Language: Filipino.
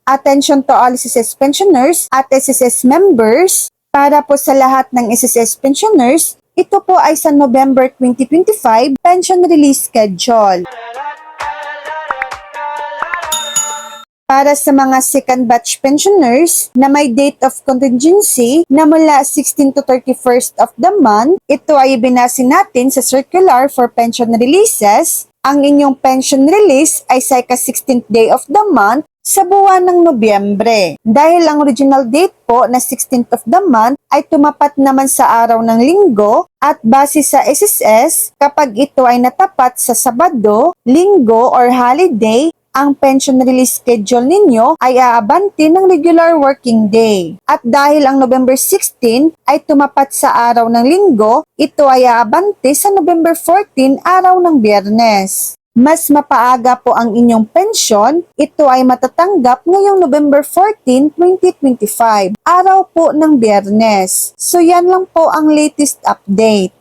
Attention to all SSS pensioners at SSS members. Para po sa lahat ng SSS pensioners, ito po ay sa November 2025 pension release schedule. Para sa mga second batch pensioners na may date of contingency na mula 16 to 31st of the month, ito ay ibinase natin sa circular for pension releases. Ang inyong pension release ay sa 16th day of the month sa buwan ng Nobyembre. Dahil ang original date po na 16th of the month ay tumapat naman sa araw ng linggo at base sa SSS, kapag ito ay natapat sa Sabado, Linggo or holiday, ang pension release schedule ninyo ay aabante ng regular working day. At dahil ang November 16 ay tumapat sa araw ng linggo, ito ay aabante sa November 14, araw ng Biyernes. Mas mapaaga po ang inyong pensyon, ito ay matatanggap ngayong November 14, 2025, araw po ng Biyernes. So yan lang po ang latest update.